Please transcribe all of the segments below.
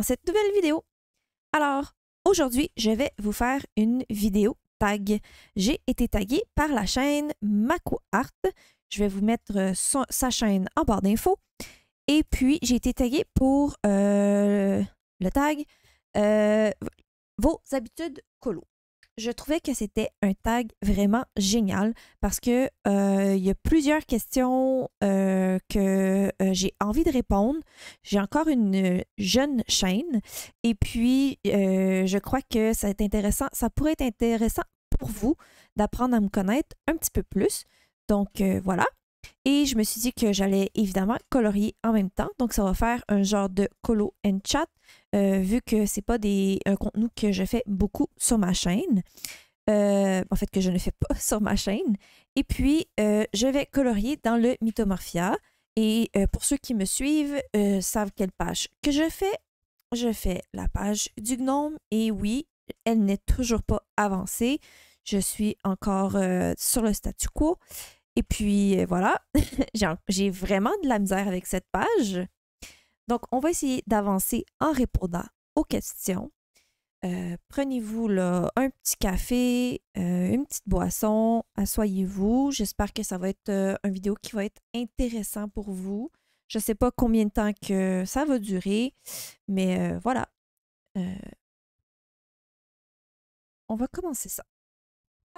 dans cette nouvelle vidéo. Alors, aujourd'hui, je vais vous faire une vidéo tag. J'ai été taguée par la chaîne MakoArt. Je vais vous mettre sa chaîne en barre d'infos. Et puis, j'ai été taguée pour le tag vos habitudes colo. Je trouvais que c'était un tag vraiment génial parce que il y a plusieurs questions que j'ai envie de répondre. J'ai encore une jeune chaîne et puis je crois que ça va être intéressant. Ça pourrait être intéressant pour vous d'apprendre à me connaître un petit peu plus. Donc voilà. Et je me suis dit que j'allais évidemment colorier en même temps. Donc, ça va faire un genre de colo and chat, vu que c'est pas un contenu que je fais beaucoup sur ma chaîne. En fait, que je ne fais pas sur ma chaîne. Et puis, je vais colorier dans le Mythomorphia. Et pour ceux qui me suivent, savent quelle page que je fais la page du gnome. Et oui, elle n'est toujours pas avancée. Je suis encore sur le statu quo. Et puis, voilà, j'ai vraiment de la misère avec cette page. Donc, on va essayer d'avancer en répondant aux questions. Prenez-vous là un petit café, une petite boisson, asseyez-vous. J'espère que ça va être une vidéo qui va être intéressant pour vous. Je ne sais pas combien de temps que ça va durer, mais voilà. On va commencer ça.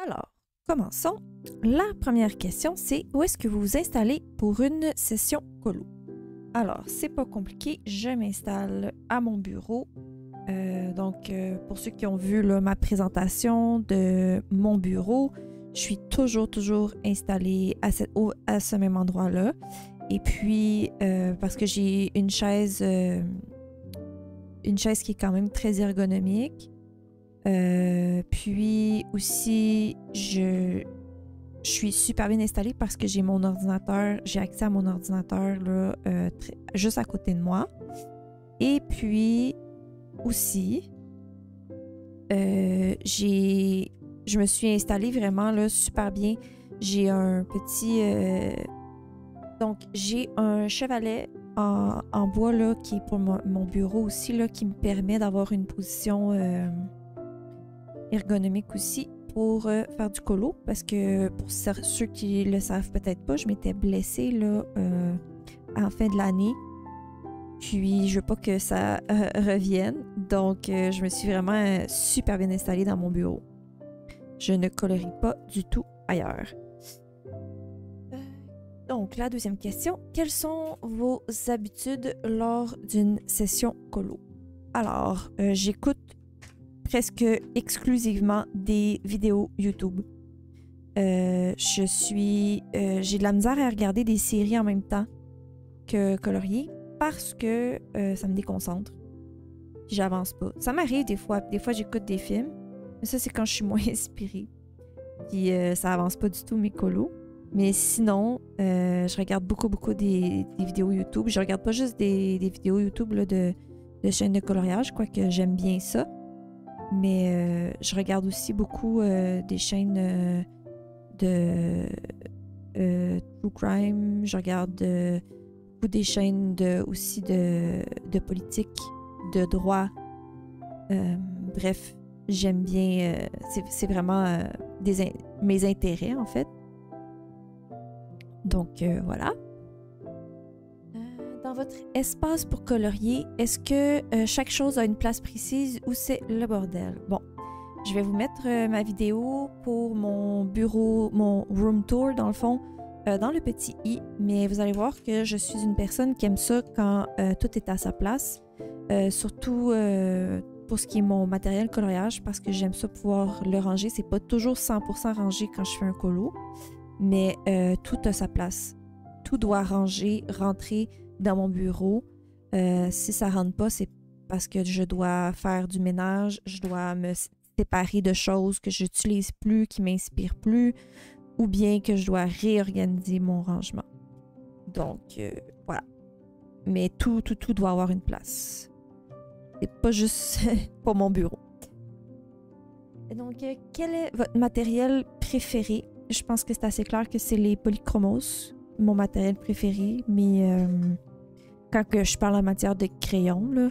Alors, commençons. La première question, c'est où est-ce que vous vous installez pour une session colo? Alors, c'est pas compliqué, je m'installe à mon bureau. Donc, pour ceux qui ont vu là, ma présentation de mon bureau, je suis toujours installée à ce même endroit-là. Et puis, parce que j'ai une chaise qui est quand même très ergonomique. Puis aussi, je suis super bien installée parce que j'ai mon ordinateur, j'ai accès à mon ordinateur là, juste à côté de moi. Et puis aussi, je me suis installée vraiment là, super bien. J'ai un petit... donc, j'ai un chevalet en bois là, qui est pour mon bureau aussi, là, qui me permet d'avoir une position ergonomique aussi pour faire du colo, parce que pour ceux qui le savent peut-être pas, je m'étais blessée là, en fin de l'année. Puis, je veux pas que ça revienne. Donc, je me suis vraiment super bien installée dans mon bureau. Je ne colorie pas du tout ailleurs. Donc, la deuxième question. Quelles sont vos habitudes lors d'une session colo? Alors, j'écoute presque exclusivement des vidéos YouTube. J'ai de la misère à regarder des séries en même temps que colorier parce que ça me déconcentre. Puis j'avance pas. Ça m'arrive des fois. Des fois, j'écoute des films. Mais ça, c'est quand je suis moins inspirée. Puis ça avance pas du tout mes colos. Mais sinon, je regarde beaucoup des vidéos YouTube. Je regarde pas juste des vidéos YouTube là, de chaînes de coloriage, quoique j'aime bien ça. Mais je regarde aussi beaucoup des chaînes de True Crime. Je regarde beaucoup des chaînes aussi de politique, de droit. Bref, j'aime bien. C'est vraiment mes intérêts, en fait. Donc, voilà. Dans votre espace pour colorier, est-ce que chaque chose a une place précise ou c'est le bordel? Bon, je vais vous mettre ma vidéo pour mon bureau, mon room tour dans le fond, dans le petit i, mais vous allez voir que je suis une personne qui aime ça quand tout est à sa place, surtout pour ce qui est mon matériel coloriage, parce que j'aime ça pouvoir le ranger. C'est pas toujours 100% rangé quand je fais un colo, mais tout a sa place. Tout doit rentrer dans mon bureau. Si ça rentre pas, c'est parce que je dois faire du ménage, je dois me séparer de choses que j'utilise plus, qui m'inspirent plus, ou bien que je dois réorganiser mon rangement. Donc, voilà. Mais tout doit avoir une place. C'est pas juste pour mon bureau. Et donc, quel est votre matériel préféré? Je pense que c'est assez clair que c'est les polychromos, mon matériel préféré, mais quand que je parle en matière de crayon, là,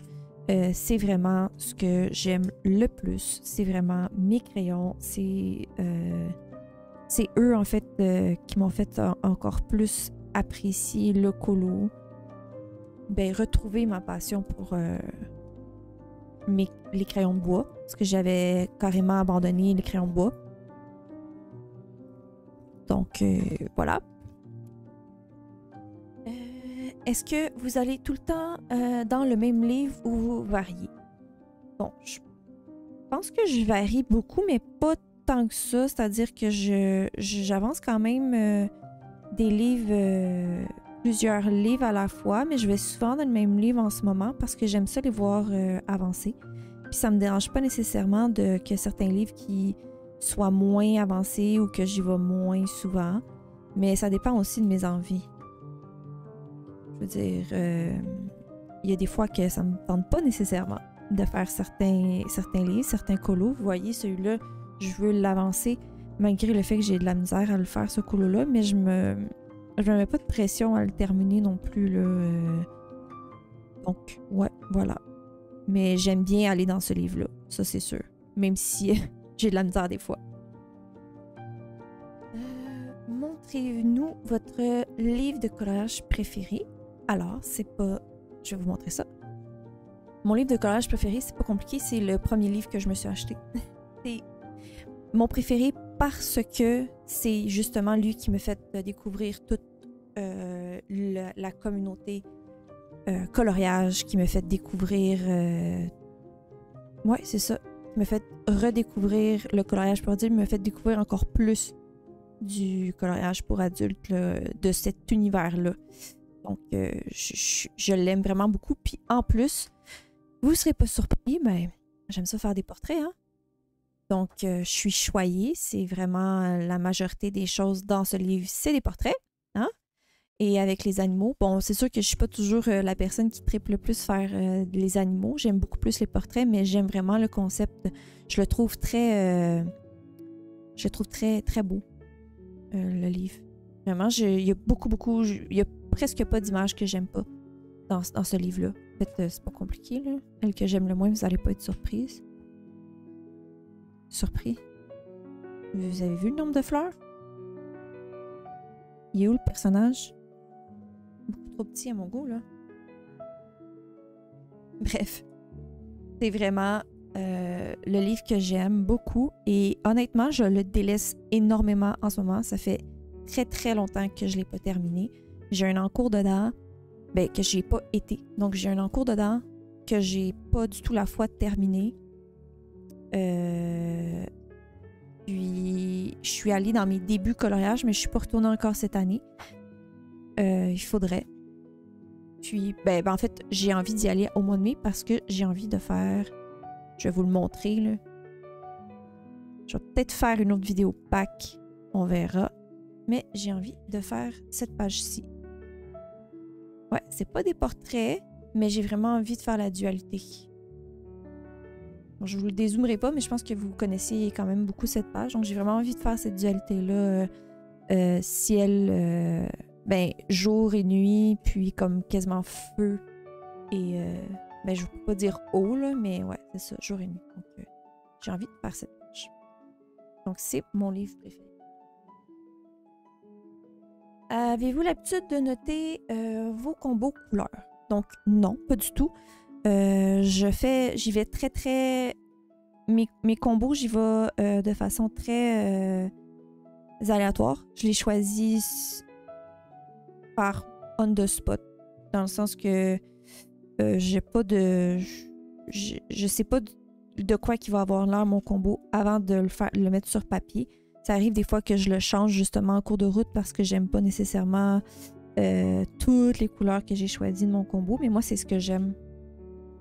c'est vraiment ce que j'aime le plus. C'est vraiment mes crayons. C'est eux, en fait, qui m'ont fait encore plus apprécier le colo. Ben, retrouver ma passion pour les crayons de bois. Parce que j'avais carrément abandonné les crayons de bois. Donc, voilà. Est-ce que vous allez tout le temps dans le même livre ou vous variez? Bon, je pense que je varie beaucoup, mais pas tant que ça. C'est-à-dire que j'avance quand même des livres, plusieurs livres à la fois, mais je vais souvent dans le même livre en ce moment parce que j'aime ça les voir avancer. Puis ça me dérange pas nécessairement que certains livres qui soient moins avancés ou que j'y vais moins souvent, mais ça dépend aussi de mes envies. Je veux dire, il y a des fois que ça me tente pas nécessairement de faire certains livres, certains colos. Vous voyez, celui-là, je veux l'avancer malgré le fait que j'ai de la misère à le faire, ce colo-là, mais je me mets pas de pression à le terminer non plus, là. Donc, ouais, voilà. Mais j'aime bien aller dans ce livre-là, ça c'est sûr. Même si j'ai de la misère des fois. Montrez-nous votre livre de coloriage préféré. Alors, c'est pas... Je vais vous montrer ça. Mon livre de coloriage préféré, c'est pas compliqué, c'est le premier livre que je me suis acheté. C'est mon préféré parce que c'est justement lui qui me fait découvrir toute la communauté coloriage, qui me fait découvrir... Ouais, c'est ça. Qui me fait redécouvrir le coloriage pour adulte, me fait découvrir encore plus du coloriage pour adultes, là, de cet univers-là. Donc, je l'aime vraiment beaucoup. Puis en plus, vous ne serez pas surpris, mais j'aime ça faire des portraits, hein? Donc, je suis choyée. C'est vraiment la majorité des choses dans ce livre, c'est des portraits, hein? Et avec les animaux, bon, c'est sûr que je ne suis pas toujours la personne qui tripe le plus faire les animaux. J'aime beaucoup plus les portraits, mais j'aime vraiment le concept. Je le trouve très... je le trouve très, très beau, le livre. Vraiment, il y a beaucoup... Il y a presque pas d'images que j'aime pas dans ce livre-là. En fait, c'est pas compliqué, là. Elle que j'aime le moins, vous n'allez pas être surprise. Surpris. Vous avez vu le nombre de fleurs? Il est où le personnage? Beaucoup trop petit à mon goût, là. Bref. C'est vraiment le livre que j'aime beaucoup. Et honnêtement, je le délaisse énormément en ce moment. Ça fait très, très longtemps que je ne l'ai pas terminé. J'ai un encours dedans, ben, que j'ai pas été. Donc, j'ai un encours dedans que j'ai pas du tout la foi de terminer. Puis, je suis allée dans mes débuts coloriage, mais je suis pas retournée encore cette année. Il faudrait. Puis, ben, en fait, j'ai envie d'y aller au mois de mai parce que j'ai envie de faire... Je vais vous le montrer, là. Je vais peut-être faire une autre vidéo pack. On verra. Mais j'ai envie de faire cette page-ci. Ouais, c'est pas des portraits, mais j'ai vraiment envie de faire la dualité. Bon, je vous le dézoomerai pas, mais je pense que vous connaissez quand même beaucoup cette page. Donc, j'ai vraiment envie de faire cette dualité-là. Ciel, ben, jour et nuit, puis comme quasiment feu. Et, ben, je ne peux pas dire eau, là, mais ouais, c'est ça, jour et nuit. Donc, j'ai envie de faire cette page. Donc, c'est mon livre préféré. Avez-vous l'habitude de noter vos combos couleurs? Donc, non, pas du tout. J'y vais très, très... Mes combos, j'y vais de façon très aléatoire. Je les choisis par on the spot. Dans le sens que j'ai pas de... Je sais pas de quoi qu'il va avoir l'air mon combo avant de le mettre sur papier. Ça arrive des fois que je le change justement en cours de route parce que j'aime pas nécessairement toutes les couleurs que j'ai choisies de mon combo. Mais moi, c'est ce que j'aime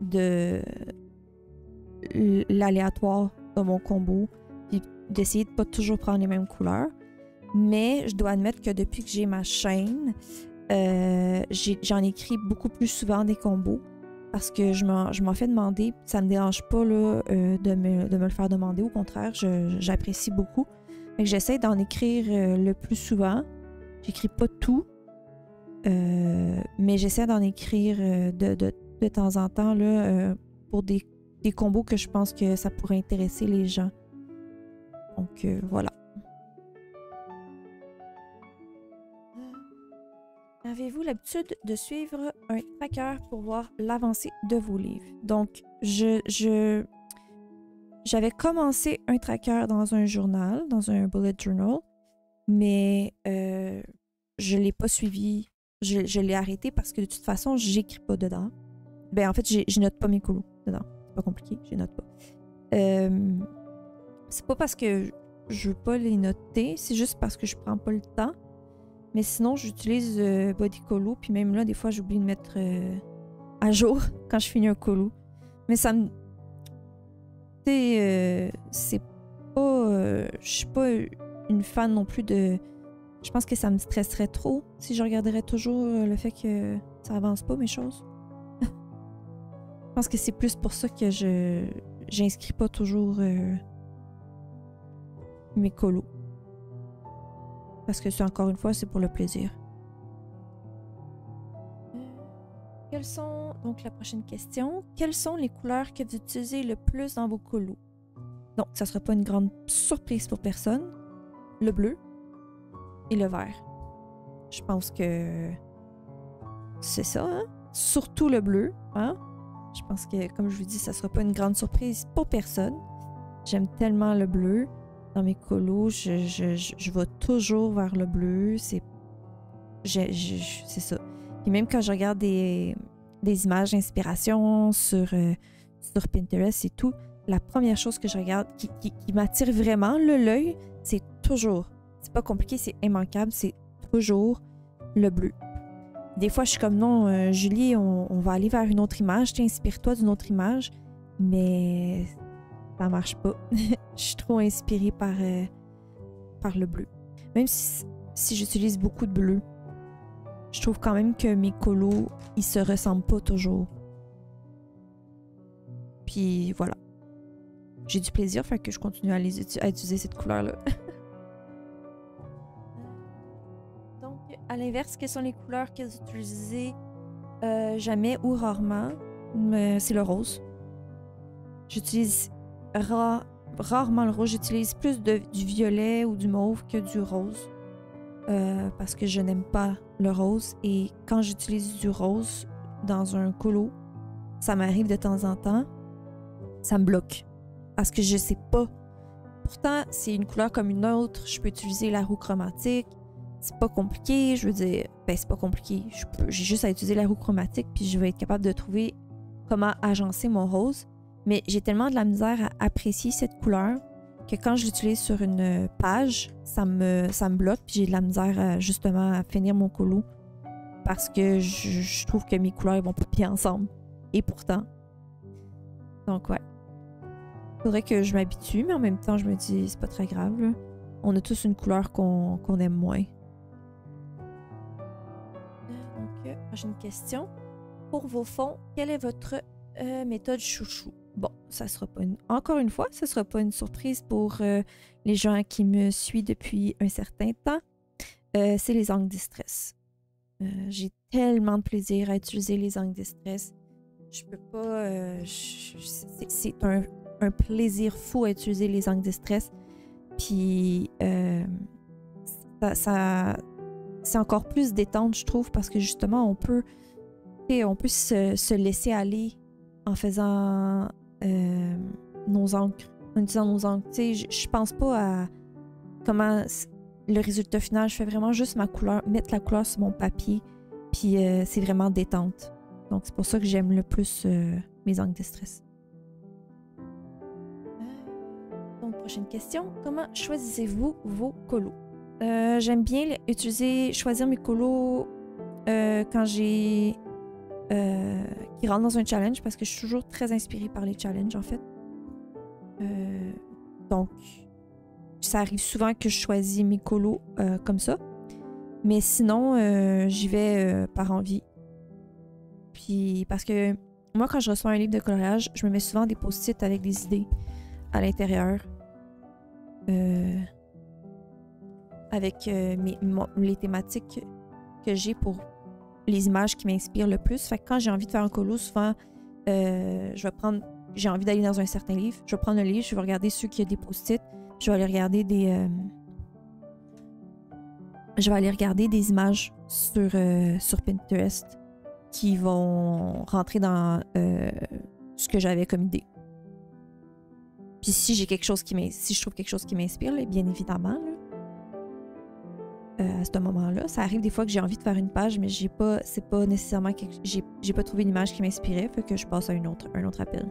de l'aléatoire de mon combo. Puis d'essayer de pas toujours prendre les mêmes couleurs. Mais je dois admettre que depuis que j'ai ma chaîne, j'en écris beaucoup plus souvent des combos. Parce que je m'en fais demander. Ça me dérange pas là, de me le faire demander. Au contraire, j'apprécie beaucoup. Fait que j'essaie d'en écrire le plus souvent. J'écris pas tout, mais j'essaie d'en écrire de temps en temps là, pour des combos que je pense que ça pourrait intéresser les gens. Donc, voilà. Avez-vous l'habitude de suivre un tracker pour voir l'avancée de vos livres? Donc, j'avais commencé un tracker dans un journal, dans un bullet journal, mais je ne l'ai pas suivi. Je l'ai arrêté parce que de toute façon, j'écris pas dedans. Ben, en fait, je note pas mes colos dedans. C'est pas compliqué, je note pas. C'est pas parce que je veux pas les noter, c'est juste parce que je prends pas le temps. Mais sinon, j'utilise Bodycolo, puis même là, des fois, j'oublie de mettre à jour quand je finis un colo. Mais ça me... c'est pas... je suis pas une fan non plus de... Je pense que ça me stresserait trop si je regarderais toujours le fait que ça avance pas, mes choses. Je pense que c'est plus pour ça que j'inscris pas toujours mes colos. Parce que c'est encore une fois, c'est pour le plaisir. Quelles sont, donc la prochaine question, quelles sont les couleurs que vous utilisez le plus dans vos colos? Donc, ça ne sera pas une grande surprise pour personne. Le bleu et le vert. Je pense que c'est ça, hein? Surtout le bleu, hein? Je pense que, comme je vous dis, ça ne sera pas une grande surprise pour personne. J'aime tellement le bleu. Dans mes colos, je vais toujours vers le bleu. C'est ça. Puis même quand je regarde des images d'inspiration sur Pinterest et tout, la première chose que je regarde qui m'attire vraiment l'œil, c'est toujours, c'est pas compliqué, c'est immanquable, c'est toujours le bleu. Des fois, je suis comme non, Julie, on va aller vers une autre image, inspire-toi d'une autre image, mais ça marche pas. Je suis trop inspirée par le bleu. Même si j'utilise beaucoup de bleu, je trouve quand même que mes colos, ils se ressemblent pas toujours. Puis voilà. J'ai du plaisir, fait que je continue à utiliser cette couleur-là. Donc, à l'inverse, quelles sont les couleurs que vous utilisez jamais ou rarement? C'est le rose. J'utilise rarement le rose. J'utilise plus du violet ou du mauve que du rose. Parce que je n'aime pas le rose. Et quand j'utilise du rose dans un colo, ça m'arrive de temps en temps, ça me bloque. Parce que je sais pas. Pourtant, c'est une couleur comme une autre. Je peux utiliser la roue chromatique. C'est pas compliqué. Je veux dire, ben c'est pas compliqué. J'ai juste à utiliser la roue chromatique puis je vais être capable de trouver comment agencer mon rose. Mais j'ai tellement de la misère à apprécier cette couleur que quand je l'utilise sur une page, ça me bloque puis j'ai de la misère justement à finir mon colo parce que je trouve que mes couleurs vont pas bien ensemble. Et pourtant. Donc ouais. Faudrait que je m'habitue, mais en même temps, je me dis, c'est pas très grave, là. On a tous une couleur qu'on aime moins. Donc, prochaine question. Pour vos fonds, quelle est votre méthode chouchou? Bon, ça sera pas encore une fois, ça sera pas une surprise pour les gens qui me suivent depuis un certain temps. C'est les angles distress. J'ai tellement de plaisir à utiliser les angles distress. Je peux pas... c'est un plaisir fou à utiliser les angles distress. Puis c'est encore plus détente, je trouve, parce que justement, on peut se laisser aller en faisant nos encres, en utilisant nos encres. Je pense pas à comment le résultat final. Je fais vraiment juste ma couleur, mettre la couleur sur mon papier, puis c'est vraiment détente. Donc, c'est pour ça que j'aime le plus mes angles distress. Donc, prochaine question. Comment choisissez-vous vos colos? J'aime bien choisir mes colos quand j'ai... qui rentrent dans un challenge parce que je suis toujours très inspirée par les challenges, en fait. Donc, ça arrive souvent que je choisis mes colos comme ça. Mais sinon, j'y vais par envie. Puis, parce que moi, quand je reçois un livre de coloriage, je me mets souvent des post-it avec des idées à l'intérieur. Avec les thématiques que j'ai pour les images qui m'inspirent le plus. Fait que quand j'ai envie de faire un colo, souvent, je vais prendre, j'ai envie d'aller dans un certain livre, je vais prendre le livre, je vais regarder ceux qui ont des post-it, je vais aller regarder des images sur Pinterest qui vont rentrer dans ce que j'avais comme idée. Puis si j'ai quelque chose si je trouve quelque chose qui m'inspire, bien évidemment, là, à ce moment-là, ça arrive des fois que j'ai envie de faire une page, mais c'est pas nécessairement j'ai pas trouvé une image qui m'inspirait, fait que je passe à un autre appel.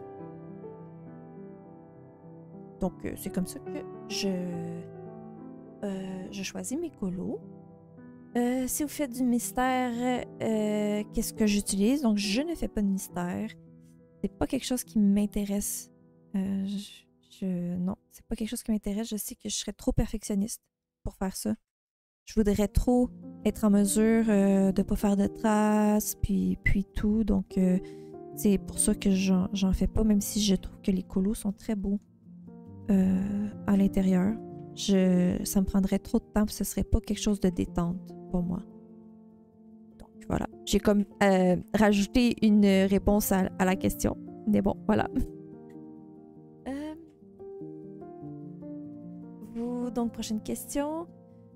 Donc c'est comme ça que je choisis mes colos. Si vous faites du mystère, qu'est-ce que j'utilise? Donc je ne fais pas de mystère. C'est pas quelque chose qui m'intéresse. Non, c'est pas quelque chose qui m'intéresse. Je sais que je serais trop perfectionniste pour faire ça. Je voudrais trop être en mesure de pas faire de traces, puis tout. Donc, c'est pour ça que j'en fais pas, même si je trouve que les colos sont très beaux à l'intérieur. Ça me prendrait trop de temps, puis ce serait pas quelque chose de détente pour moi. Donc, voilà. J'ai comme rajouté une réponse à la question. Mais bon, voilà. Donc, prochaine question.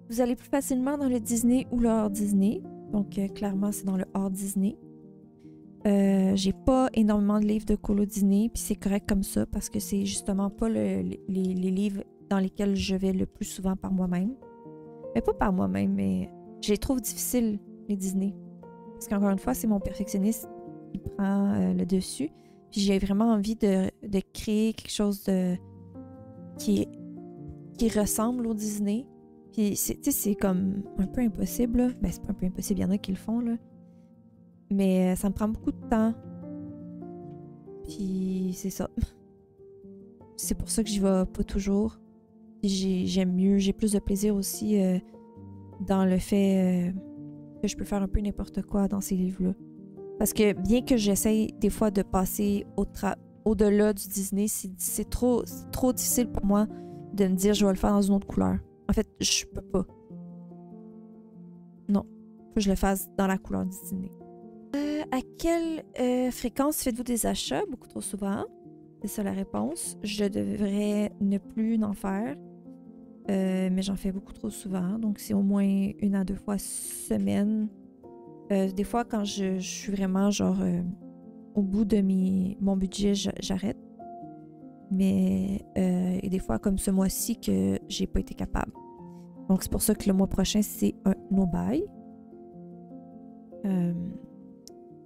Vous allez plus facilement dans le Disney ou le hors Disney. Donc, clairement, c'est dans le hors Disney. J'ai pas énormément de livres de colo Disney, puis c'est correct comme ça, parce que c'est justement pas les livres dans lesquels je vais le plus souvent par moi-même. Mais pas par moi-même, mais je les trouve difficiles, les Disney. Parce qu'encore une fois, c'est mon perfectionniste qui prend le dessus. Puis j'ai vraiment envie de créer quelque chose qui ressemble au Disney. Puis, c'est comme un peu impossible, là. Ben, c'est pas un peu impossible, il y en a qui le font, là. Mais ça me prend beaucoup de temps. Puis, c'est ça. C'est pour ça que j'y vais pas toujours. J'aime mieux, j'ai plus de plaisir aussi dans le fait que je peux faire un peu n'importe quoi dans ces livres-là. Parce que bien que j'essaye des fois de passer au-delà du Disney, c'est trop difficile pour moi de me dire je vais le faire dans une autre couleur. En fait, je peux pas. Non. Faut que je le fasse dans la couleur du Disney. À quelle fréquence faites-vous des achats? Beaucoup trop souvent. C'est ça la réponse. Je devrais ne plus en faire. Mais j'en fais beaucoup trop souvent. Donc, c'est au moins 1 à 2 fois semaine. Des fois, quand je suis vraiment genre au bout de mon budget, j'arrête. Mais il y a des fois comme ce mois-ci que j'ai pas été capable. Donc c'est pour ça que le mois prochain, c'est un no-buy.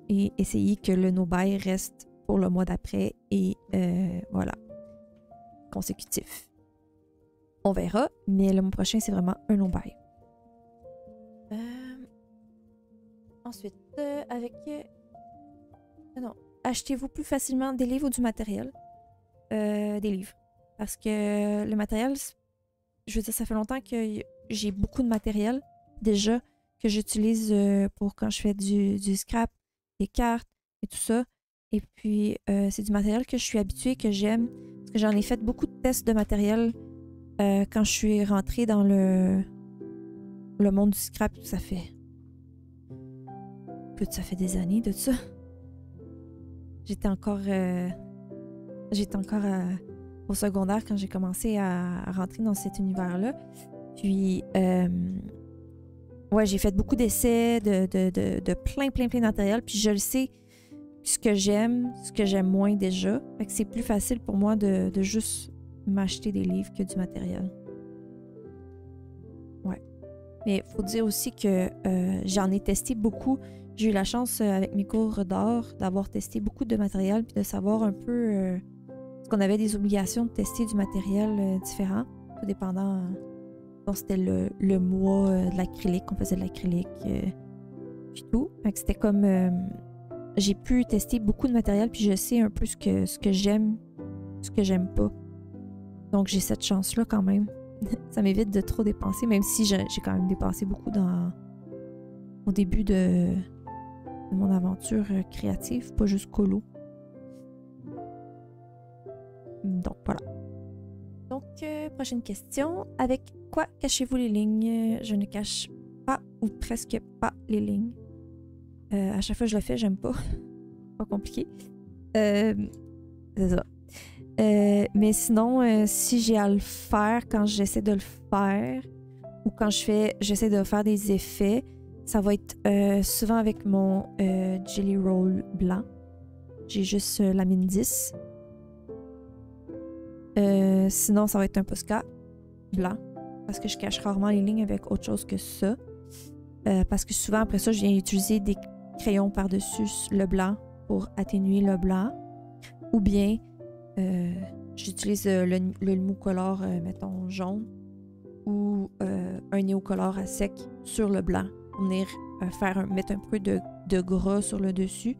Et essayer que le no-buy reste pour le mois d'après et voilà, consécutif. On verra, mais le mois prochain, c'est vraiment un no-buy. Ensuite, avec... non, achetez-vous plus facilement des livres ou du matériel? Des livres. Parce que le matériel, je veux dire, ça fait longtemps que j'ai beaucoup de matériel déjà que j'utilise pour quand je fais du scrap, des cartes et tout ça. Et puis, c'est du matériel que je suis habituée, que j'aime. Parce que j'en ai fait beaucoup de tests de matériel quand je suis rentrée dans le monde du scrap. Ça fait des années de ça. J'étais encore au secondaire quand j'ai commencé à rentrer dans cet univers-là. Puis, ouais, j'ai fait beaucoup d'essais de plein de matériel. Puis je le sais, ce que j'aime moins déjà. Fait que c'est plus facile pour moi de juste m'acheter des livres que du matériel. Ouais. Mais il faut dire aussi que j'en ai testé beaucoup. J'ai eu la chance avec mes cours d'art d'avoir testé beaucoup de matériel puis de savoir un peu parce qu'on avait des obligations de tester du matériel différent, tout dépendant. Donc c'était le mois de l'acrylique, on faisait de l'acrylique puis tout. Fait que c'était comme j'ai pu tester beaucoup de matériel puis je sais un peu ce que j'aime, ce que j'aime pas. Donc j'ai cette chance-là quand même. Ça m'évite de trop dépenser, même si j'ai quand même dépensé beaucoup au début de mon aventure créative, pas juste colo. Donc voilà. Donc, prochaine question. Avec quoi cachez-vous les lignes? Je ne cache pas ou presque pas les lignes. À chaque fois que je le fais, j'aime pas. Pas compliqué. C'est ça. Mais sinon, si j'ai à le faire quand j'essaie de le faire ou quand j'essaie de faire des effets, ça va être souvent avec mon Jelly Roll blanc. J'ai juste la mine 10. Sinon, ça va être un Posca blanc parce que je cache rarement les lignes avec autre chose que ça. Parce que souvent, après ça, je viens utiliser des crayons par-dessus le blanc pour atténuer le blanc. Ou bien, j'utilise le Nucolor, mettons, jaune ou un néocolor à sec sur le blanc pour venir mettre un peu de gras sur le dessus.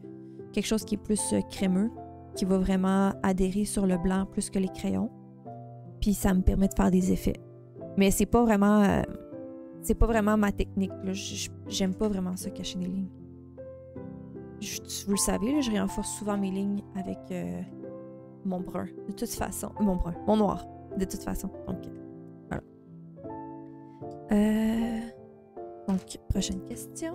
Quelque chose qui est plus crémeux, qui va vraiment adhérer sur le blanc plus que les crayons. Puis ça me permet de faire des effets. Mais c'est pas vraiment ma technique. Là. J'aime pas vraiment ça, cacher des lignes. Vous le savez, là, je renforce souvent mes lignes avec mon brun. De toute façon. Mon noir. De toute façon. Donc, voilà. Donc, prochaine question.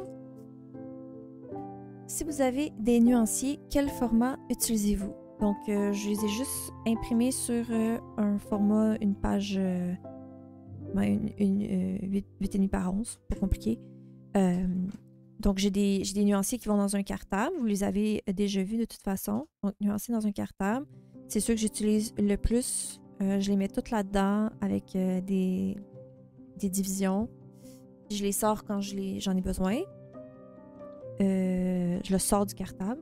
Si vous avez des nuanciers, quel format utilisez-vous? Donc, je les ai juste imprimés sur un format, une page 8,5 par 11, pas compliqué. Donc, j'ai des nuanciers qui vont dans un cartable. Vous les avez déjà vus de toute façon. Donc, nuanciers dans un cartable. C'est ceux que j'utilise le plus. Je les mets toutes là-dedans avec des divisions. Je les sors quand j'en ai besoin. Je le sors du cartable.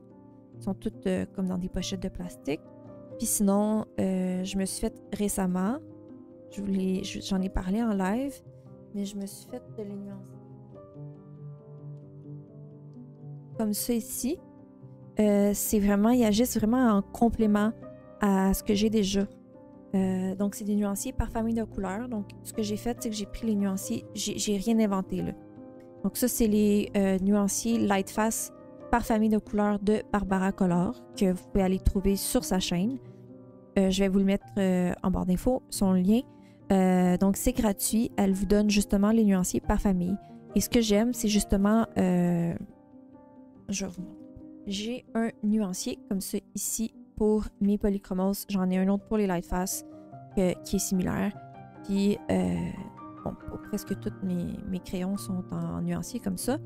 Ils sont toutes comme dans des pochettes de plastique. Puis sinon, je me suis fait récemment, j'en ai parlé en live, mais je me suis fait de les nuancer. Comme ça ici. C'est vraiment, ils agissent vraiment en complément à ce que j'ai déjà. Donc, c'est des nuanciers par famille de couleurs. Donc, ce que j'ai fait, c'est que j'ai pris les nuanciers. J'ai rien inventé, là. Donc, ça, c'est les nuanciers Lightface par famille de couleurs de Barbara Color que vous pouvez aller trouver sur sa chaîne. Je vais vous le mettre en barre d'infos, son lien. Donc, c'est gratuit. Elle vous donne justement les nuanciers par famille. Et ce que j'aime, c'est justement... je vous montre. J'ai un nuancier comme ça ici pour mes polychromos. J'en ai un autre pour les Lightface qui est similaire. Puis, bon, presque tous mes crayons sont en nuancier comme ça.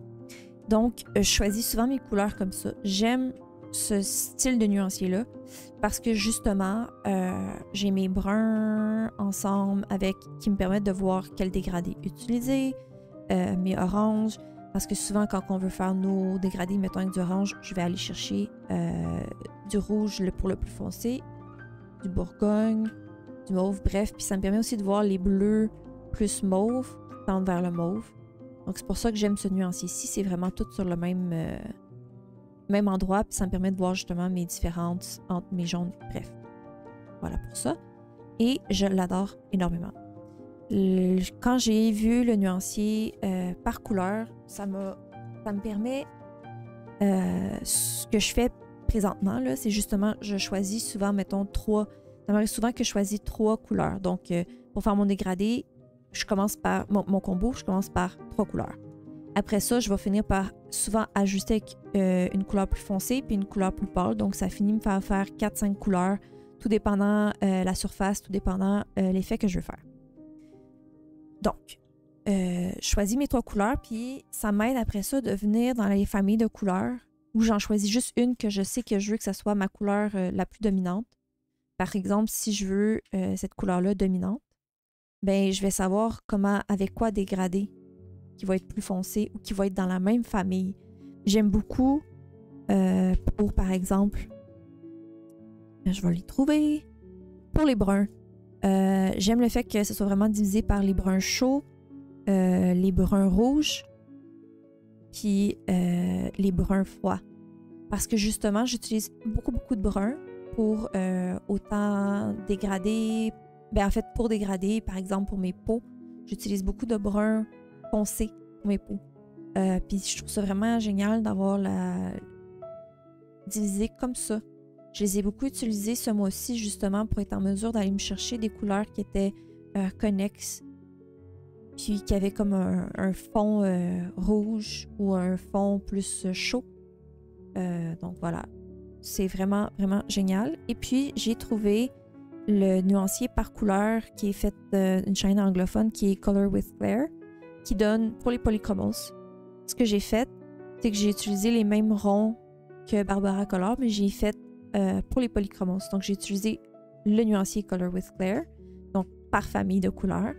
Donc, je choisis souvent mes couleurs comme ça. J'aime ce style de nuancier-là parce que justement, j'ai mes bruns ensemble qui me permettent de voir quel dégradé utiliser, mes oranges. Parce que souvent, quand on veut faire nos dégradés, mettons avec du orange, je vais aller chercher du rouge pour le plus foncé, du bourgogne, du mauve, bref. Puis ça me permet aussi de voir les bleus plus mauve qui tendent vers le mauve. Donc c'est pour ça que j'aime ce nuancier-ci. C'est vraiment tout sur le même endroit. Puis ça me permet de voir justement mes différences entre mes jaunes. Bref, voilà pour ça. Et je l'adore énormément. Quand j'ai vu le nuancier par couleur, ça me permet ce que je fais présentement, là, c'est justement, je choisis souvent, mettons, 3. Ça m'arrive souvent que je choisis 3 couleurs. Donc, pour faire mon dégradé, je commence par mon combo, je commence par 3 couleurs. Après ça, je vais finir par souvent ajuster avec une couleur plus foncée puis une couleur plus pâle. Donc, ça finit me faire 4-5 couleurs, tout dépendant la surface, tout dépendant l'effet que je veux faire. Donc, je choisis mes 3 couleurs, puis ça m'aide après ça de venir dans les familles de couleurs où j'en choisis juste une que je sais que je veux que ça soit ma couleur la plus dominante. Par exemple, si je veux cette couleur-là dominante, ben je vais savoir avec quoi dégrader, qui va être plus foncé ou qui va être dans la même famille. J'aime beaucoup pour, par exemple, je vais les trouver, pour les bruns. J'aime le fait que ce soit vraiment divisé par les bruns chauds, les bruns rouges, puis les bruns froids. Parce que justement, j'utilise beaucoup de bruns pour autant dégrader. Ben en fait, pour dégrader, par exemple, pour mes peaux, j'utilise beaucoup de bruns foncés pour mes peaux. Puis je trouve ça vraiment génial d'avoir divisé comme ça. Je les ai beaucoup utilisés ce mois-ci, justement, pour être en mesure d'aller me chercher des couleurs qui étaient connexes, puis qui avaient comme un fond rouge ou un fond plus chaud. Donc voilà. C'est vraiment, vraiment génial. Et puis, j'ai trouvé le nuancier par couleur qui est fait d'une chaîne anglophone qui est Color with Flair, qui donne pour les polychromos. Ce que j'ai fait, c'est que j'ai utilisé les mêmes ronds que Barbara Color, mais j'ai fait pour les polychromos. Donc, j'ai utilisé le nuancier Color with Flair, donc par famille de couleurs,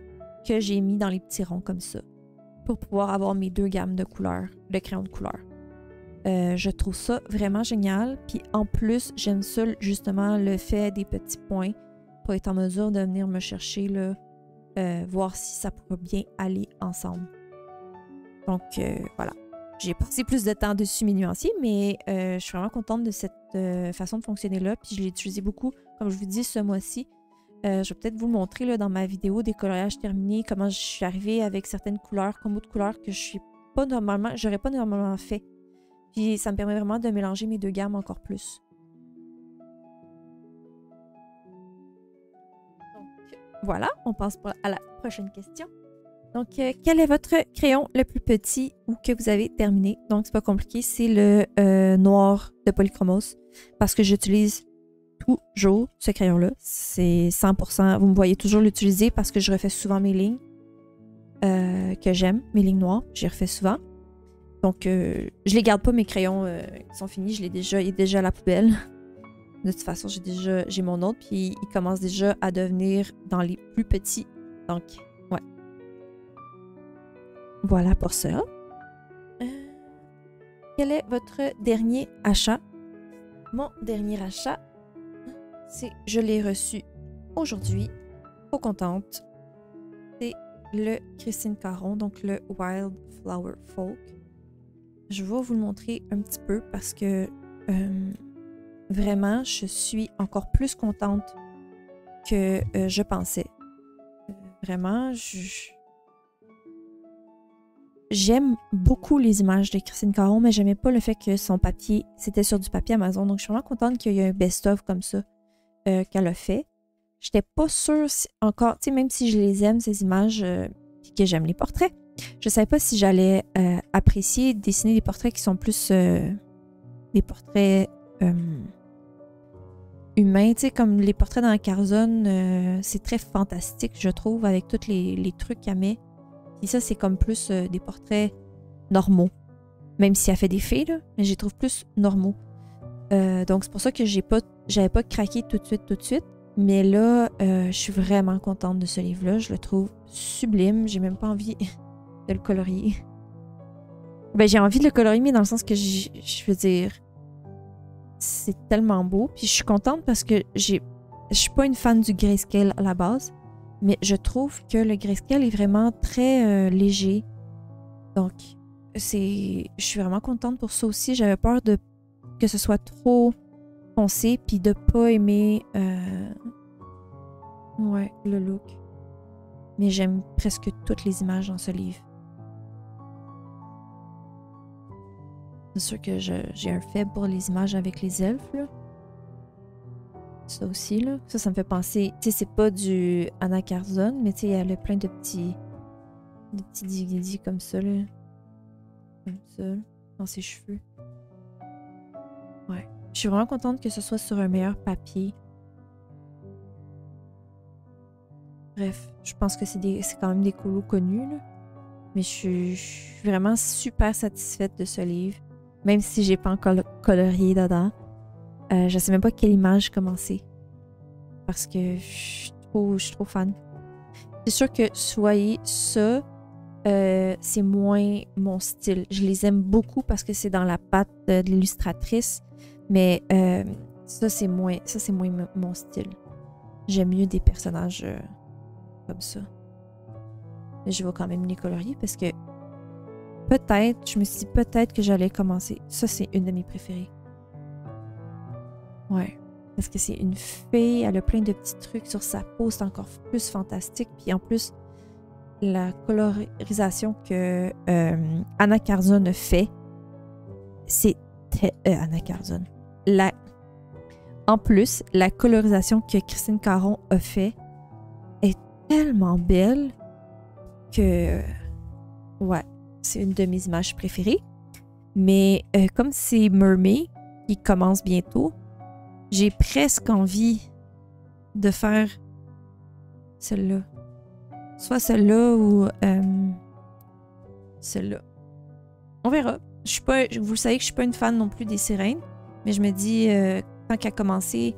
que j'ai mis dans les petits ronds comme ça, pour pouvoir avoir mes 2 gammes de couleurs, de crayons de couleur. Je trouve ça vraiment génial. Puis en plus, j'aime ça, justement, le fait des petits points pour être en mesure de venir me chercher, là, voir si ça pourrait bien aller ensemble. Donc, voilà. J'ai passé plus de temps dessus mes nuanciers, mais je suis vraiment contente de cette façon de fonctionner-là. Puis je l'ai utilisé beaucoup, comme je vous dis, ce mois-ci. Je vais peut-être vous le montrer là, dans ma vidéo des coloriages terminés, comment je suis arrivée avec certaines couleurs, combos de couleurs que j'aurais pas normalement fait. Puis ça me permet vraiment de mélanger mes 2 gammes encore plus. Donc voilà, on passe à la prochaine question. Donc, quel est votre crayon le plus petit ou que vous avez terminé? Donc, c'est pas compliqué, c'est le noir de Polychromos parce que j'utilise toujours ce crayon-là. C'est 100%, vous me voyez toujours l'utiliser parce que je refais souvent mes lignes que j'aime, mes lignes noires, j'y refais souvent. Donc, je les garde pas, mes crayons qui sont finis, il est déjà à la poubelle. De toute façon, j'ai mon autre, puis il commence déjà à devenir dans les plus petits. Donc, ouais. Voilà pour ça. Quel est votre dernier achat? Mon dernier achat, je l'ai reçu aujourd'hui, trop contente. C'est le Christine Caron, donc le Wild Flower Folk. Je vais vous le montrer un petit peu parce que vraiment, je suis encore plus contente que je pensais. Vraiment, j'aime beaucoup les images de Christine Caron, mais j'aimais pas le fait que son papier, c'était sur du papier Amazon. Donc, je suis vraiment contente qu'il y ait un best-of comme ça qu'elle a fait. J'étais pas sûre encore, tu sais, même si je les aime, ces images, puis que j'aime les portraits, je savais pas si j'allais apprécier dessiner des portraits qui sont plus des portraits humains, tu sais, comme les portraits dans la Carzone, c'est très fantastique, je trouve, avec tous les trucs qu'elle met. Et ça, c'est comme plus des portraits normaux. Même si elle fait des filles, là, mais je les trouve plus normaux. Donc, c'est pour ça que j'avais pas craqué tout de suite. Mais là, je suis vraiment contente de ce livre-là. Je le trouve sublime. J'ai même pas envie de le colorier. Ben, j'ai envie de le colorier, mais dans le sens que je veux dire, c'est tellement beau. Puis je suis contente parce que je suis pas une fan du grayscale à la base. Mais je trouve que le grayscale est vraiment très léger. Donc, je suis vraiment contente pour ça aussi. J'avais peur que ce soit trop foncé puis de pas aimer ouais, le look. Mais j'aime presque toutes les images dans ce livre. C'est sûr que j'ai un faible pour les images avec les elfes, là. Ça aussi, là. Ça me fait penser... Tu sais, c'est pas du Anna Carzone, mais tu sais, il y a plein de petits digidis comme ça, là. Comme ça, dans ses cheveux. Ouais. Je suis vraiment contente que ce soit sur un meilleur papier. Bref, je pense que c'est quand même des colos connus, là. Mais je suis vraiment super satisfaite de ce livre. Même si j'ai pas encore colorié dedans. Je sais même pas quelle image commencer. Parce que je suis trop fan. C'est sûr que soyez ça, c'est moins mon style. Je les aime beaucoup parce que c'est dans la patte de l'illustratrice. Mais ça, c'est moins mon style. J'aime mieux des personnages comme ça. Mais je vais quand même les colorier parce que je me suis dit peut-être que j'allais commencer. Ça, c'est une de mes préférées. Ouais. Parce que c'est une fée, elle a plein de petits trucs sur sa peau, c'est encore plus fantastique. Puis en plus, la colorisation que Anna Carzone fait, c'est Anna Carzone. En plus, la colorisation que Christine Caron a fait est tellement belle que ouais, c'est une de mes images préférées. Mais comme c'est Mermaid, il commence bientôt. J'ai presque envie de faire celle-là. Soit celle-là ou celle-là. On verra. Je suis pas, vous savez que je suis pas une fan non plus des sirènes, mais je me dis, tant qu'à commencer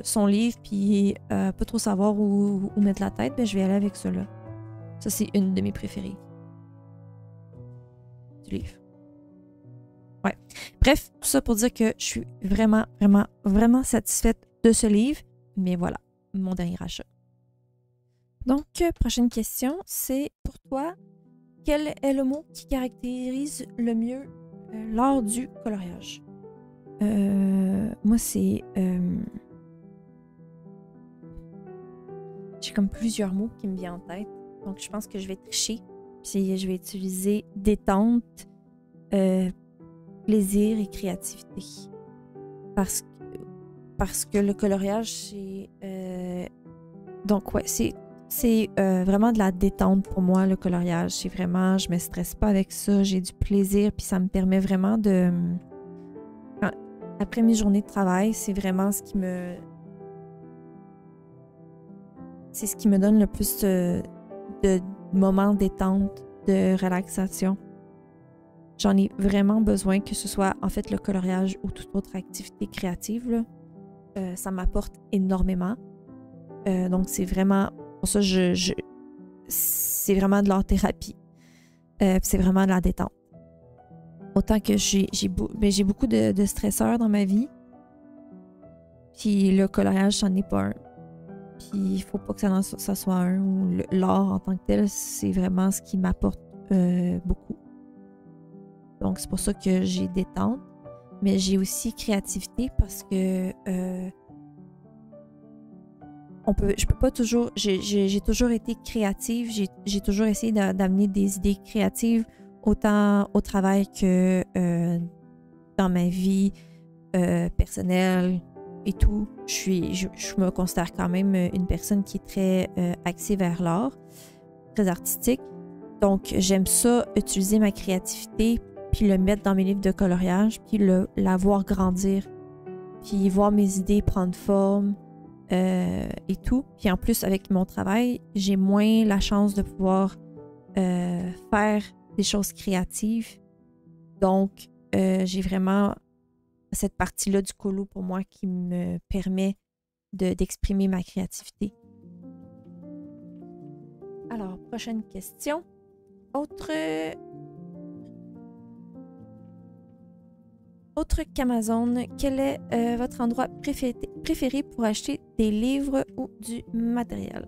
son livre puis pas trop savoir où mettre la tête, ben, je vais aller avec cela. Ça, c'est une de mes préférées du livre. Ouais. Bref, tout ça pour dire que je suis vraiment, vraiment, vraiment satisfaite de ce livre. Mais voilà, mon dernier achat. Donc, prochaine question, c'est pour toi, quel est le mot qui caractérise le mieux l'art du coloriage? Moi, c'est... j'ai comme plusieurs mots qui me viennent en tête. Donc, je pense que je vais tricher. Puis, je vais utiliser détente, plaisir et créativité. Parce que le coloriage, c'est... donc, ouais, c'est vraiment de la détente pour moi, le coloriage. C'est vraiment... Je me stresse pas avec ça. J'ai du plaisir. Puis, ça me permet vraiment de... Après mes journées de travail, c'est vraiment ce qui me... C'est ce qui me donne le plus de moments détente, de relaxation. J'en ai vraiment besoin, que ce soit en fait le coloriage ou toute autre activité créative. Là. Ça m'apporte énormément. Donc c'est vraiment... Pour ça, c'est vraiment de l'art-thérapie. C'est vraiment de la détente. Autant que j'ai beaucoup de stresseurs dans ma vie. Puis le coloriage, c'en est pas un. Puis il faut pas que ça soit un. Ou l'art en tant que tel, c'est vraiment ce qui m'apporte beaucoup. Donc c'est pour ça que j'ai détente. Mais j'ai aussi créativité parce que je peux pas toujours... J'ai toujours été créative. J'ai toujours essayé d'amener des idées créatives autant au travail que dans ma vie personnelle et tout. Je me considère quand même une personne qui est très axée vers l'art, très artistique. Donc, j'aime ça, utiliser ma créativité, puis le mettre dans mes livres de coloriage, puis la voir grandir, puis voir mes idées prendre forme et tout. Puis en plus, avec mon travail, j'ai moins la chance de pouvoir faire des choses créatives. Donc, j'ai vraiment cette partie-là du colo pour moi qui me permet d'exprimer ma créativité. Alors, prochaine question. Autre qu'Amazon, quel est votre endroit préféré pour acheter des livres ou du matériel?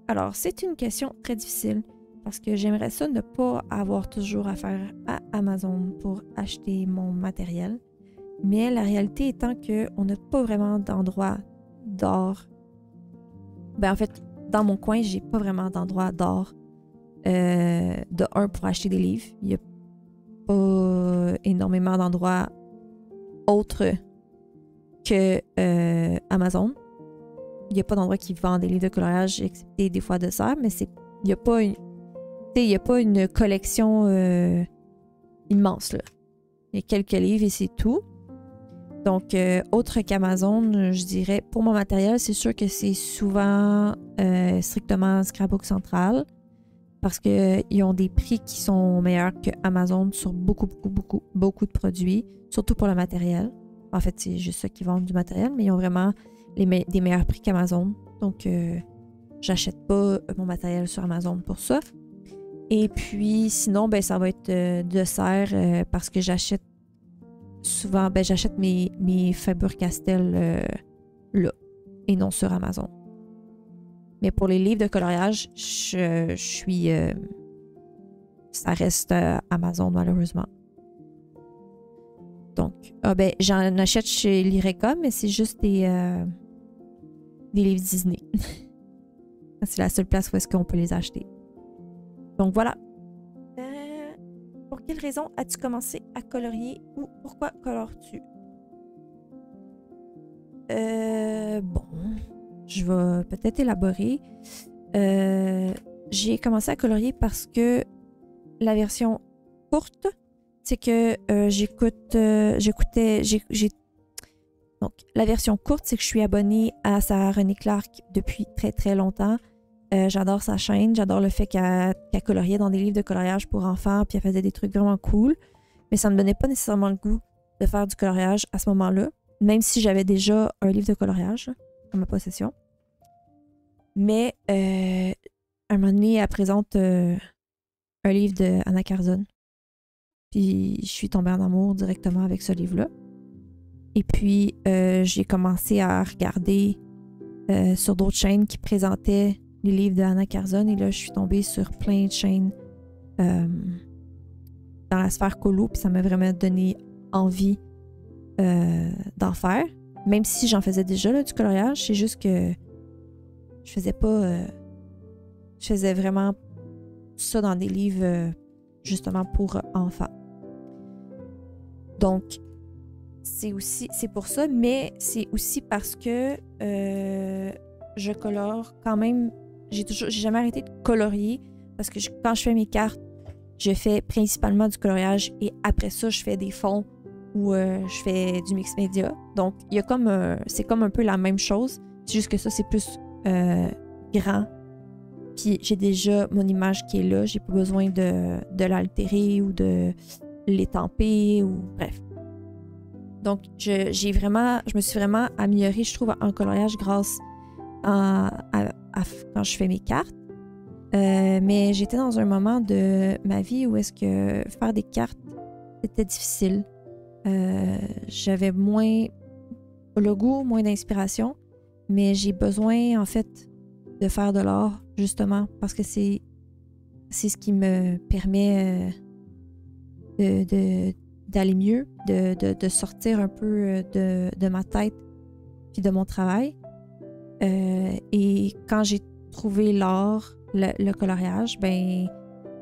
Alors, c'est une question très difficile parce que j'aimerais ça ne pas avoir toujours affaire à Amazon pour acheter mon matériel. Mais la réalité étant qu'on n'a pas vraiment d'endroit d'or. Ben en fait, dans mon coin, j'ai pas vraiment d'endroit d'or. Pour acheter des livres. Il n'y a pas énormément d'endroits autres que Amazon. Il n'y a pas d'endroit qui vend des livres de coloriage, excepté des fois de serre, mais il n'y a pas une collection immense, là. Il y a quelques livres et c'est tout. Donc, autre qu'Amazon, je dirais, pour mon matériel, c'est sûr que c'est souvent strictement Scrapbook Central parce qu'ils ont des prix qui sont meilleurs que Amazon sur beaucoup de produits, surtout pour le matériel. En fait, c'est juste ça qui vendent du matériel, mais ils ont vraiment des meilleurs prix qu'Amazon. Donc, j'achète pas mon matériel sur Amazon pour ça. Et puis, sinon, ben, ça va être de serre parce que j'achète souvent, ben, j'achète mes Faber-Castell là et non sur Amazon. Mais pour les livres de coloriage, je suis... ça reste Amazon, malheureusement. Donc, ben, j'en achète chez Lyreca, mais c'est juste des livres Disney. C'est la seule place où est-ce qu'on peut les acheter. Donc, voilà. Pour quelle raison as-tu commencé à colorier ou pourquoi colores-tu? Bon, je vais peut-être élaborer. J'ai commencé à colorier parce que la version courte c'est que donc, la version courte, c'est que je suis abonnée à Sarah René Clark depuis très très longtemps. J'adore sa chaîne, j'adore le fait qu'elle coloriait dans des livres de coloriage pour enfants, puis elle faisait des trucs vraiment cool. Mais ça me donnait pas nécessairement le goût de faire du coloriage à ce moment-là, même si j'avais déjà un livre de coloriage en ma possession. Mais à un moment donné, elle présente un livre de Anna Carzon. Puis je suis tombée en amour directement avec ce livre-là. Et puis j'ai commencé à regarder sur d'autres chaînes qui présentaient les livres de Anna Carzon. Et là, je suis tombée sur plein de chaînes dans la sphère colo. Puis ça m'a vraiment donné envie d'en faire. Même si j'en faisais déjà là, du coloriage, c'est juste que je faisais pas... je faisais vraiment ça dans des livres justement pour enfants. Donc, c'est pour ça, mais c'est aussi parce que je colore quand même. J'ai jamais arrêté de colorier parce que quand je fais mes cartes, je fais principalement du coloriage et après ça, je fais des fonds ou je fais du mix média. Donc, il y a comme c'est comme un peu la même chose. C'est juste que ça, c'est plus grand. Puis j'ai déjà mon image qui est là. J'ai pas besoin de l'altérer ou de l'étamper ou bref. Donc, je me suis vraiment améliorée, je trouve, en coloriage grâce à quand je fais mes cartes. Mais j'étais dans un moment de ma vie où est-ce que faire des cartes, c'était difficile. J'avais moins le goût, moins d'inspiration, mais j'ai besoin, en fait, de faire de l'art, justement, parce que c'est ce qui me permet d'aller mieux, de sortir un peu de ma tête puis de mon travail. Et quand j'ai trouvé l'art, le coloriage, ben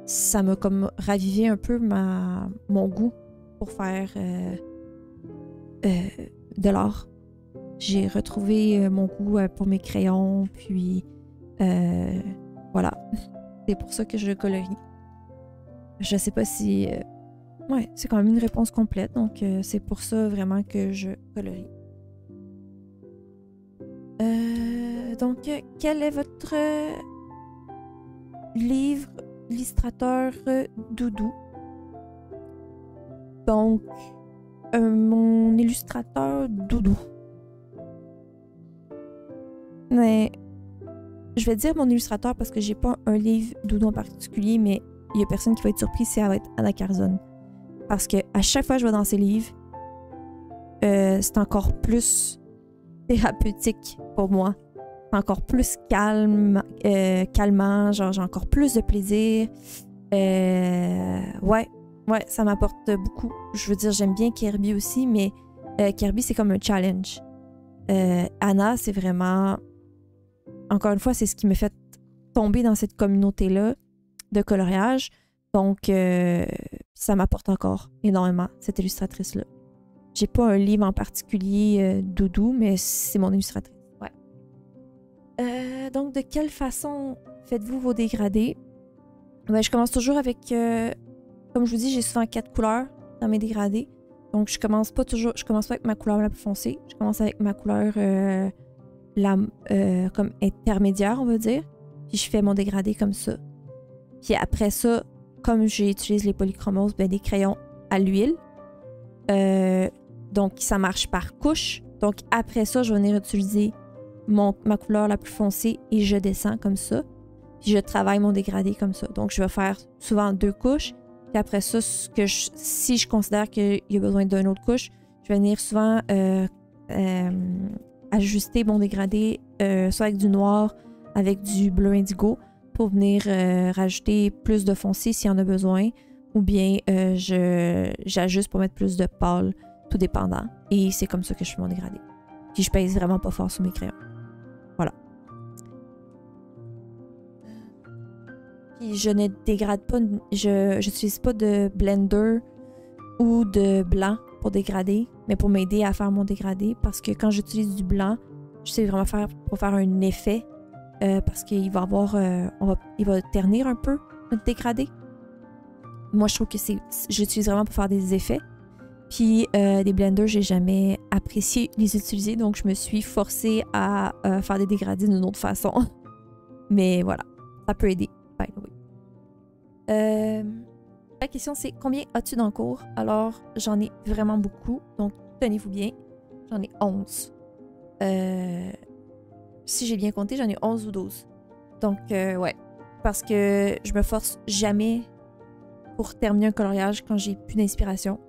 ça m'a comme ravivé un peu mon goût pour faire de l'art. J'ai retrouvé mon goût pour mes crayons, puis voilà. C'est pour ça que je colorie. Je sais pas si... ouais, c'est quand même une réponse complète, donc c'est pour ça vraiment que je colorie. Donc, quel est votre livre illustrateur doudou? Donc, mon illustrateur doudou. Mais je vais dire mon illustrateur parce que j'ai pas un livre doudou en particulier, mais il y a personne qui va être surpris si ça va être Anna Carzon. Parce que à chaque fois que je vais dans ses livres, c'est encore plus thérapeutique pour moi. C'est encore plus calmant, genre j'ai encore plus de plaisir. Ouais, ça m'apporte beaucoup. Je veux dire, j'aime bien Kirby aussi, mais Kirby, c'est comme un challenge. Anna, c'est vraiment... Encore une fois, c'est ce qui me fait tomber dans cette communauté-là de coloriage. Donc, ça m'apporte encore énormément, cette illustratrice-là. J'ai pas un livre en particulier doudou, mais c'est mon illustratrice. Ouais. Donc, de quelle façon faites-vous vos dégradés? Ben, je commence toujours avec... comme je vous dis, j'ai souvent 4 couleurs dans mes dégradés. Donc, je commence pas avec ma couleur la plus foncée. Je commence avec ma couleur comme intermédiaire, on va dire. Puis, je fais mon dégradé comme ça. Puis après ça, comme j'utilise les polychromoses, ben, des crayons à l'huile. Donc, ça marche par couche. Donc, après ça, je vais venir utiliser ma couleur la plus foncée et je descends comme ça. Puis, je travaille mon dégradé comme ça. Donc, je vais faire souvent 2 couches. Puis après ça, si je considère qu'il y a besoin d'une autre couche, je vais venir souvent ajuster mon dégradé, soit avec du noir, avec du bleu indigo, pour venir rajouter plus de foncé s'il y en a besoin, ou bien j'ajuste pour mettre plus de pâle, tout dépendant. Et c'est comme ça que je fais mon dégradé. Puis je pèse vraiment pas fort sur mes crayons. Voilà. Puis je ne dégrade pas, je n'utilise pas de blender ou de blanc pour dégrader, mais pour m'aider à faire mon dégradé, parce que quand j'utilise du blanc, je sais vraiment pour faire un effet, parce qu'il va avoir, il va ternir un peu notre dégradé. moi, je trouve que j'utilise vraiment pour faire des effets. Puis des blenders, j'ai jamais apprécié les utiliser, donc je me suis forcée à faire des dégradés d'une autre façon. Mais voilà, ça peut aider, by the way. La question c'est combien as-tu d'encours? Alors, j'en ai vraiment beaucoup, donc tenez-vous bien. J'en ai 11. Si j'ai bien compté, j'en ai 11 ou 12. Donc, ouais. Parce que je me force jamais pour terminer un coloriage quand j'ai plus d'inspiration.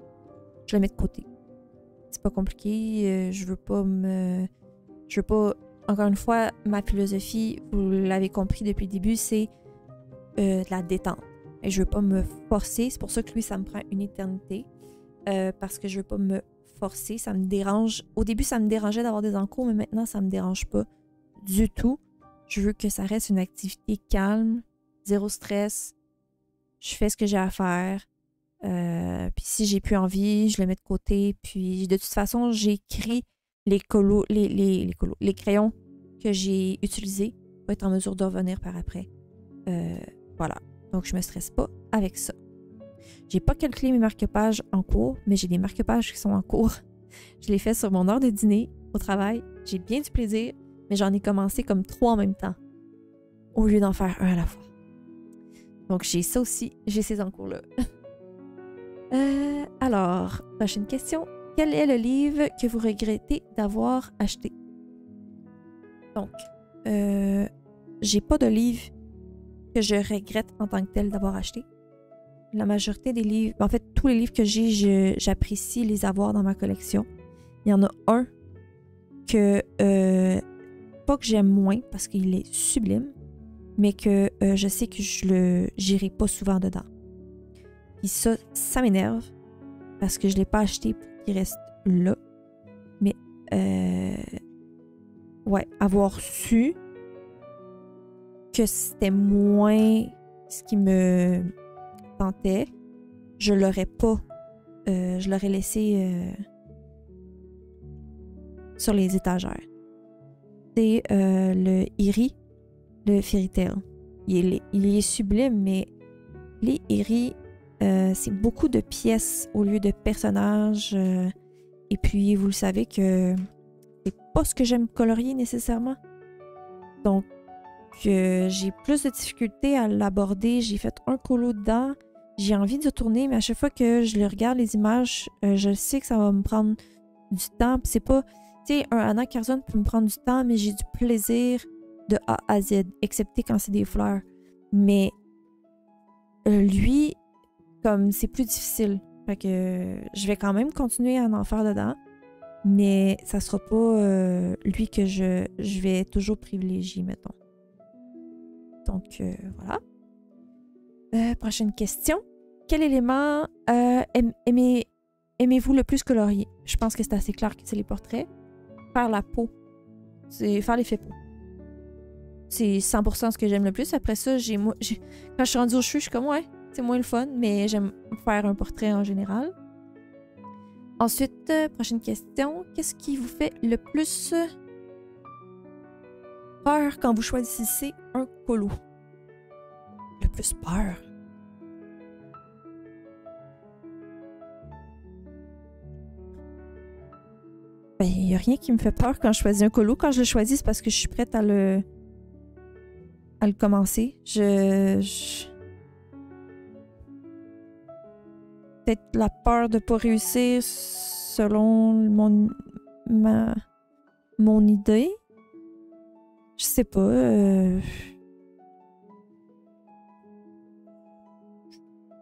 Je le mets de côté. C'est pas compliqué. Je veux pas. Encore une fois, ma philosophie, vous l'avez compris depuis le début, c'est de la détente. Et je veux pas me forcer. C'est pour ça que lui, ça me prend une éternité. Parce que je veux pas me forcer. Ça me dérange. Au début, ça me dérangeait d'avoir des encours, mais maintenant, ça me dérange pas du tout. Je veux que ça reste une activité calme, zéro stress. Je fais ce que j'ai à faire. Puis si j'ai plus envie, je le mets de côté. Puis de toute façon, j'écris les crayons que j'ai utilisés pour être en mesure de revenir par après. Voilà. Donc je me stresse pas avec ça. J'ai pas calculé mes marque-pages en cours, mais j'ai des marque-pages qui sont en cours. Je les fais sur mon heure de dîner au travail. J'ai bien du plaisir, mais j'en ai commencé comme 3 en même temps, au lieu d'en faire un à la fois. Donc j'ai ça aussi, j'ai ces encours-là. Alors, prochaine question. Quel est le livre que vous regrettez d'avoir acheté? Donc, j'ai pas de livre que je regrette en tant que tel d'avoir acheté. La majorité des livres, en fait, tous les livres que j'ai, j'apprécie les avoir dans ma collection. Il y en a un que, pas que j'aime moins parce qu'il est sublime, mais que je sais que j'irai pas souvent dedans. Puis ça m'énerve parce que je l'ai pas acheté pour qu'il reste là. Mais, ouais, avoir su que c'était moins ce qui me tentait, je l'aurais pas. Je l'aurais laissé sur les étagères. C'est le Eerie, le Fairy Tail. Il est sublime, mais les Eerie, c'est beaucoup de pièces au lieu de personnages. Et puis, vous le savez que c'est pas ce que j'aime colorier nécessairement. Donc, j'ai plus de difficultés à l'aborder. J'ai fait un colo dedans. J'ai envie de tourner, mais à chaque fois que je le regarde, les images, je sais que ça va me prendre du temps. Puis c'est pas... Tu sais, un Anna Carson peut me prendre du temps, mais j'ai du plaisir de A à Z, excepté quand c'est des fleurs. Mais lui... comme c'est plus difficile. Fait que je vais quand même continuer à en faire dedans, mais ça sera pas lui que je vais toujours privilégier, mettons. Donc, voilà. Prochaine question. Quel élément aimez-vous le plus colorier? Je pense que c'est assez clair que c'est les portraits. Faire la peau. C'est faire l'effet peau. C'est 100% ce que j'aime le plus. Après ça, quand je suis rendue aux cheveux, je suis comme, ouais, c'est moins le fun, mais j'aime faire un portrait en général. Ensuite, prochaine question. Qu'est-ce qui vous fait le plus peur quand vous choisissez un colo? Le plus peur? Ben, il n'y a rien qui me fait peur quand je choisis un colo. Quand je le choisis, c'est parce que je suis prête à le commencer. Peut-être la peur de ne pas réussir selon mon idée. Je sais pas.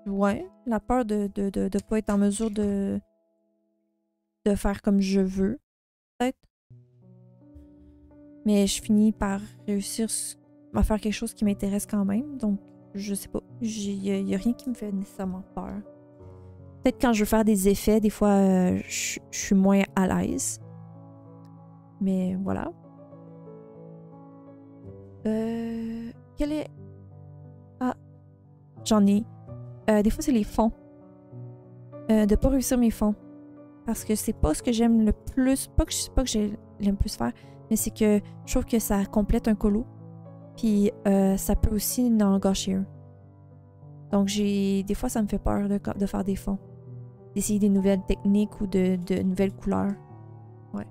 Ouais, la peur de ne pas être en mesure de faire comme je veux, peut-être. Mais je finis par réussir à faire quelque chose qui m'intéresse quand même. Donc, je sais pas. Il n'y a rien qui me fait nécessairement peur. Peut-être quand je veux faire des effets, des fois, je suis moins à l'aise. Mais voilà. Quel est... Ah, j'en ai. Des fois, c'est les fonds. De pas réussir mes fonds. Parce que c'est pas ce que j'aime le plus. Pas que j'aime plus faire, mais c'est que je trouve que ça complète un colo. Puis ça peut aussi en gâcher un. Donc, des fois, ça me fait peur de faire des fonds. D'essayer des nouvelles techniques ou de nouvelles couleurs. Ouais.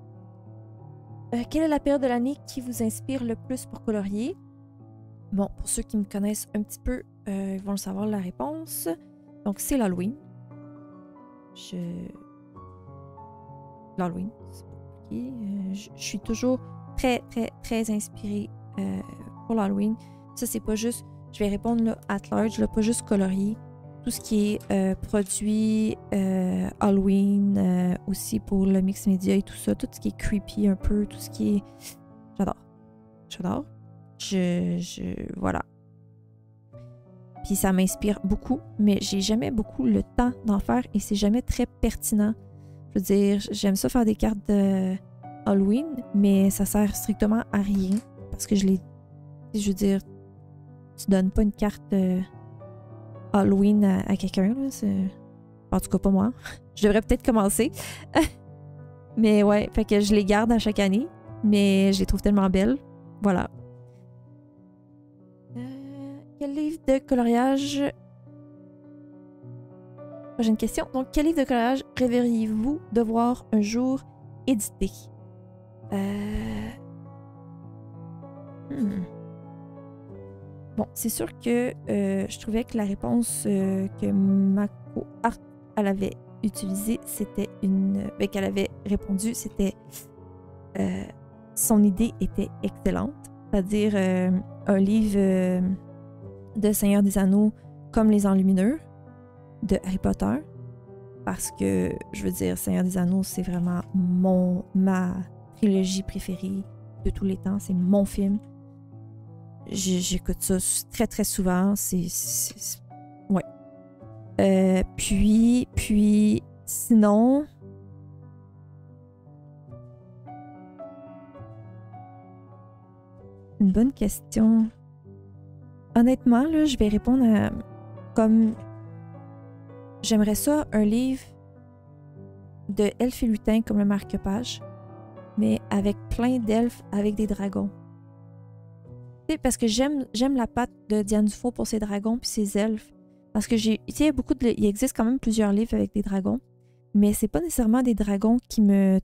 Quelle est la période de l'année qui vous inspire le plus pour colorier? Bon, pour ceux qui me connaissent un petit peu, ils vont le savoir la réponse. Donc, c'est l'Halloween. L'Halloween, c'est pas compliqué. Je suis toujours très, très, très inspirée pour l'Halloween. Ça, c'est pas juste, je vais répondre là, at large, là, pas juste colorier. Tout ce qui est produit Halloween, aussi pour le mix média et tout ça, tout ce qui est creepy un peu, tout ce qui est... J'adore. J'adore. Voilà. Puis ça m'inspire beaucoup, mais j'ai jamais beaucoup le temps d'en faire et c'est jamais très pertinent. Je veux dire, j'aime ça faire des cartes de Halloween, mais ça sert strictement à rien parce que je veux dire, tu donnes pas une carte Halloween à quelqu'un, là. En tout cas, pas moi. Je devrais peut-être commencer. Mais ouais, fait que je les garde à chaque année, mais je les trouve tellement belles. Voilà. Quel livre de coloriage... Prochaine question. Donc, quel livre de coloriage rêveriez-vous devoir un jour éditer? Bon, c'est sûr que je trouvais que la réponse que Mako Art elle avait utilisée, c'était qu'elle avait répondu, c'était son idée était excellente. C'est-à-dire un livre de Seigneur des Anneaux comme Les Enlumineurs de Harry Potter. Parce que, je veux dire, Seigneur des Anneaux, c'est vraiment ma trilogie préférée de tous les temps. C'est mon film. J'écoute ça très, très souvent. Ouais. Puis, sinon... Une bonne question. Honnêtement, là, je vais répondre à... Comme... J'aimerais ça, un livre de elfes et lutins comme le marque-page, mais avec plein d'elfes avec des dragons. Parce que j'aime la patte de Diane Dufaux pour ses dragons puis ses elfes. Parce que il existe quand même plusieurs livres avec des dragons, mais c'est pas nécessairement des dragons qui me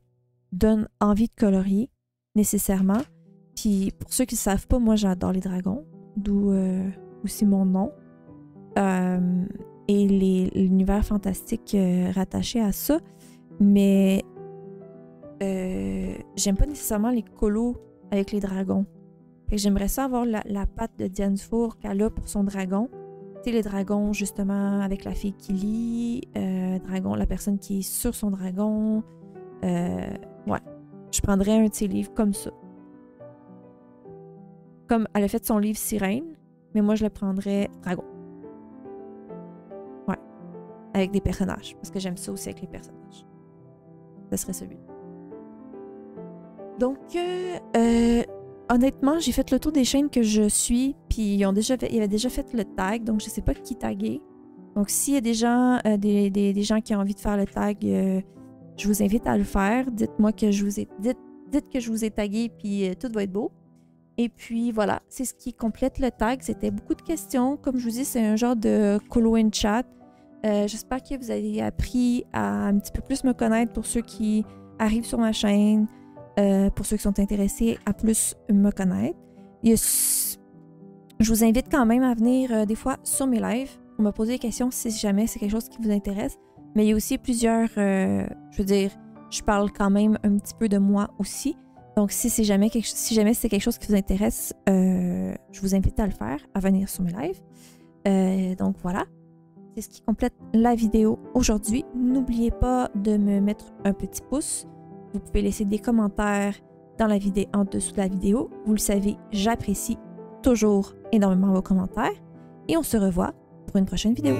donnent envie de colorier, nécessairement. Puis pour ceux qui ne savent pas, moi j'adore les dragons, d'où aussi mon nom. Et l'univers fantastique rattaché à ça. Mais j'aime pas nécessairement les colos avec les dragons. J'aimerais ça avoir la patte de Diane Dufour qu'elle a pour son dragon. Tu sais, les dragons, justement, avec la fille qui lit, la personne qui est sur son dragon. Ouais. Je prendrais un de ses livres comme ça. Comme elle a fait son livre Sirène, mais moi, je le prendrais dragon. Ouais. Avec des personnages, parce que j'aime ça aussi avec les personnages. Ce serait celui. Donc, honnêtement, j'ai fait le tour des chaînes que je suis, puis ils avaient déjà fait le tag, donc je sais pas qui taguer. Donc, s'il y a des gens, des gens qui ont envie de faire le tag, je vous invite à le faire. Dites-moi que dites que je vous ai tagué, puis tout va être beau. Et puis voilà, c'est ce qui complète le tag. C'était beaucoup de questions. Comme je vous dis, c'est un genre de colo and chat. J'espère que vous avez appris à un petit peu plus me connaître pour ceux qui arrivent sur ma chaîne, pour ceux qui sont intéressés à plus me connaître. Je vous invite quand même à venir des fois sur mes lives pour me poser des questions si jamais c'est quelque chose qui vous intéresse. Mais il y a aussi plusieurs, je veux dire, je parle quand même un petit peu de moi aussi. Donc, si jamais c'est quelque chose qui vous intéresse, je vous invite à le faire, à venir sur mes lives. Donc, voilà. C'est ce qui complète la vidéo aujourd'hui. N'oubliez pas de me mettre un petit pouce. Vous pouvez laisser des commentaires dans la vidéo, en dessous de la vidéo. Vous le savez, j'apprécie toujours énormément vos commentaires. Et on se revoit pour une prochaine vidéo.